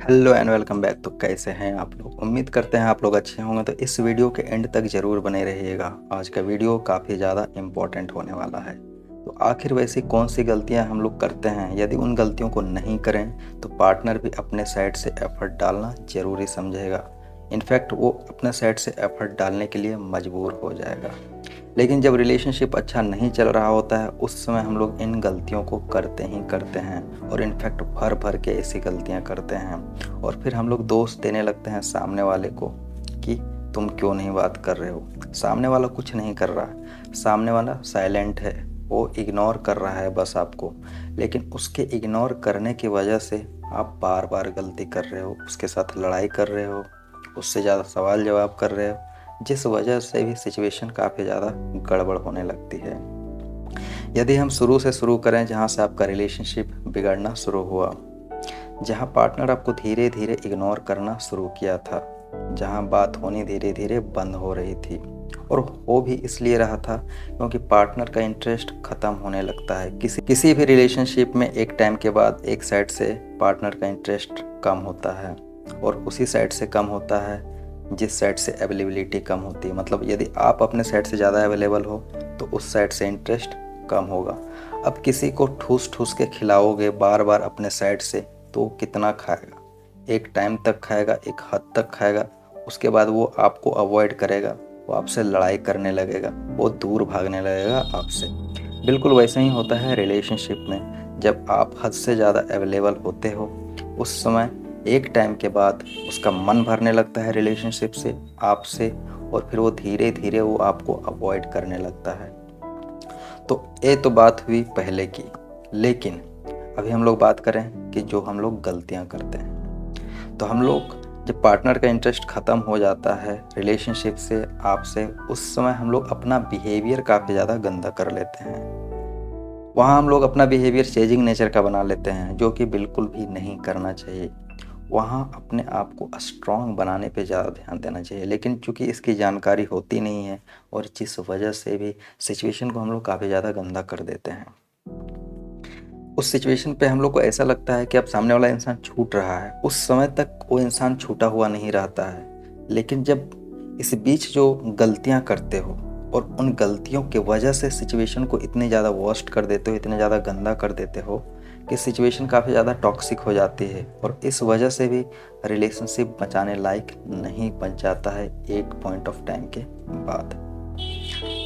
Hello and welcome back. तो कैसे हैं आप लोग? उम्मीद करते हैं आप लोग अच्छे होंगे। तो इस वीडियो के एंड तक ज़रूर बने रहिएगा। आज का वीडियो काफ़ी ज़्यादा इम्पोर्टेंट होने वाला है। तो आखिर वैसी कौन सी गलतियां हम लोग करते हैं, यदि उन गलतियों को नहीं करें तो पार्टनर भी अपने साइड से एफर्ट डालना ज़रूरी समझेगा। इनफैक्ट वो अपने साइड से एफर्ट डालने के लिए मजबूर हो जाएगा। लेकिन जब रिलेशनशिप अच्छा नहीं चल रहा होता है उस समय हम लोग इन गलतियों को करते ही करते हैं, और इनफैक्ट भर भर के ऐसी गलतियां करते हैं। और फिर हम लोग दोष देने लगते हैं सामने वाले को कि तुम क्यों नहीं बात कर रहे हो। सामने वाला कुछ नहीं कर रहा है, सामने वाला साइलेंट है, वो इग्नोर कर रहा है बस आपको। लेकिन उसके इग्नोर करने की वजह से आप बार बार गलती कर रहे हो, उसके साथ लड़ाई कर रहे हो, उससे ज़्यादा सवाल जवाब कर रहे हो, जिस वजह से भी सिचुएशन काफ़ी ज़्यादा गड़बड़ होने लगती है। यदि हम शुरू से शुरू करें, जहाँ से आपका रिलेशनशिप बिगड़ना शुरू हुआ, जहाँ पार्टनर आपको धीरे धीरे इग्नोर करना शुरू किया था, जहाँ बात होनी धीरे धीरे बंद हो रही थी, और हो भी इसलिए रहा था क्योंकि पार्टनर का इंटरेस्ट ख़त्म होने लगता है। किसी भी रिलेशनशिप में एक टाइम के बाद एक साइड से पार्टनर का इंटरेस्ट कम होता है, और उसी साइड से कम होता है जिस साइड से अवेलेबिलिटी कम होती है। मतलब यदि आप अपने साइड से ज़्यादा अवेलेबल हो तो उस साइड से इंटरेस्ट कम होगा। अब किसी को ठूस ठूस के खिलाओगे बार बार अपने साइड से तो वो कितना खाएगा? एक टाइम तक खाएगा, एक हद तक खाएगा, उसके बाद वो आपको अवॉइड करेगा, वो आपसे लड़ाई करने लगेगा, वो दूर भागने लगेगा आपसे। बिल्कुल वैसे ही होता है रिलेशनशिप में। जब आप हद से ज़्यादा अवेलेबल होते हो उस समय एक टाइम के बाद उसका मन भरने लगता है रिलेशनशिप से, आपसे, और फिर वो धीरे धीरे वो आपको अवॉइड करने लगता है। तो ये तो बात हुई पहले की। लेकिन अभी हम लोग बात करें कि जो हम लोग गलतियां करते हैं। तो हम लोग जब पार्टनर का इंटरेस्ट ख़त्म हो जाता है रिलेशनशिप से, आपसे, उस समय हम लोग अपना बिहेवियर काफ़ी ज़्यादा गंदा कर लेते हैं। वहाँ हम लोग अपना बिहेवियर चेजिंग नेचर का बना लेते हैं, जो कि बिल्कुल भी नहीं करना चाहिए। वहाँ अपने आप को स्ट्रॉन्ग बनाने पे ज़्यादा ध्यान देना चाहिए। लेकिन चूंकि इसकी जानकारी होती नहीं है, और जिस वजह से भी सिचुएशन को हम लोग काफ़ी ज़्यादा गंदा कर देते हैं। उस सिचुएशन पे हम लोग को ऐसा लगता है कि अब सामने वाला इंसान छूट रहा है, उस समय तक वो इंसान छूटा हुआ नहीं रहता है। लेकिन जब इस बीच जो गलतियां करते हो और उन गलतियों की वजह से सिचुएशन को इतने ज़्यादा वर्स्ट कर देते हो, इतने ज़्यादा गंदा कर देते हो कि सिचुएशन काफ़ी ज़्यादा टॉक्सिक हो जाती है, और इस वजह से भी रिलेशनशिप बचाने लायक नहीं बच जाता है एक पॉइंट ऑफ टाइम के बाद।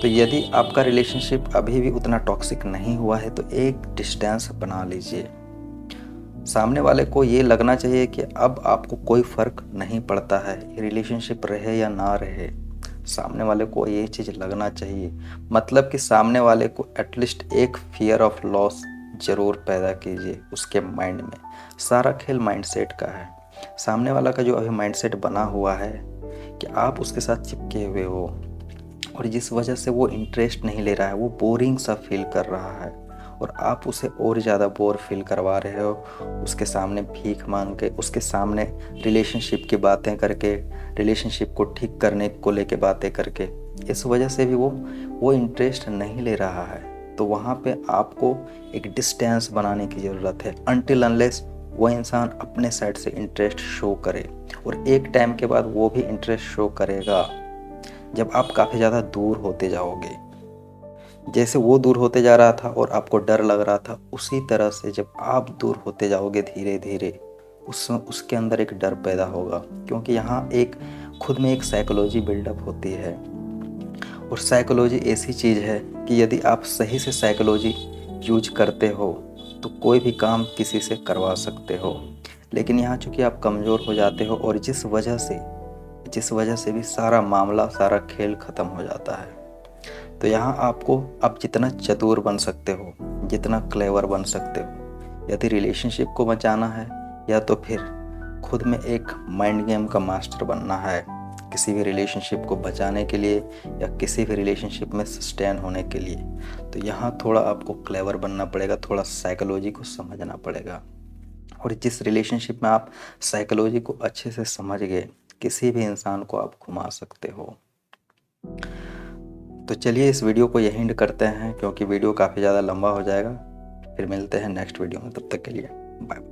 तो यदि आपका रिलेशनशिप अभी भी उतना टॉक्सिक नहीं हुआ है तो एक डिस्टेंस बना लीजिए। सामने वाले को ये लगना चाहिए कि अब आपको कोई फ़र्क नहीं पड़ता है, रिलेशनशिप रहे या ना रहे। सामने वाले को ये चीज़ लगना चाहिए। मतलब कि सामने वाले को एटलीस्ट एक फियर ऑफ लॉस ज़रूर पैदा कीजिए उसके माइंड में। सारा खेल माइंडसेट का है। सामने वाला का जो अभी माइंडसेट बना हुआ है कि आप उसके साथ चिपके हुए हो, और जिस वजह से वो इंटरेस्ट नहीं ले रहा है, वो बोरिंग सा फील कर रहा है, और आप उसे और ज़्यादा बोर फील करवा रहे हो। उसके सामने भीख मांग के, उसके सामने रिलेशनशिप की बातें करके, रिलेशनशिप को ठीक करने को लेके बातें करके, इस वजह से भी वो इंटरेस्ट नहीं ले रहा है। तो वहाँ पे आपको एक डिस्टेंस बनाने की ज़रूरत है, अनटिल अनलेस वो इंसान अपने साइड से इंटरेस्ट शो करे। और एक टाइम के बाद वो भी इंटरेस्ट शो करेगा जब आप काफ़ी ज़्यादा दूर होते जाओगे। जैसे वो दूर होते जा रहा था और आपको डर लग रहा था, उसी तरह से जब आप दूर होते जाओगे धीरे धीरे, उसके अंदर एक डर पैदा होगा। क्योंकि यहाँ एक खुद में एक साइकोलॉजी बिल्डअप होती है, और साइकोलॉजी ऐसी चीज़ है कि यदि आप सही से साइकोलॉजी यूज करते हो तो कोई भी काम किसी से करवा सकते हो। लेकिन यहाँ चूँकि आप कमज़ोर हो जाते हो, और जिस वजह से भी सारा मामला, सारा खेल ख़त्म हो जाता है। तो यहाँ आपको अब जितना चतुर बन सकते हो, जितना क्लेवर बन सकते हो, यदि रिलेशनशिप को बचाना है या तो फिर खुद में एक माइंड गेम का मास्टर बनना है किसी भी रिलेशनशिप को बचाने के लिए या किसी भी रिलेशनशिप में सस्टेन होने के लिए, तो यहाँ थोड़ा आपको क्लेवर बनना पड़ेगा, थोड़ा साइकोलॉजी को समझना पड़ेगा। और जिस रिलेशनशिप में आप साइकोलॉजी को अच्छे से समझ गए, किसी भी इंसान को आप घुमा सकते हो। तो चलिए इस वीडियो को यहीं एंड करते हैं, क्योंकि वीडियो काफ़ी ज़्यादा लंबा हो जाएगा। फिर मिलते हैं नेक्स्ट वीडियो में, तब तक के लिए बाय।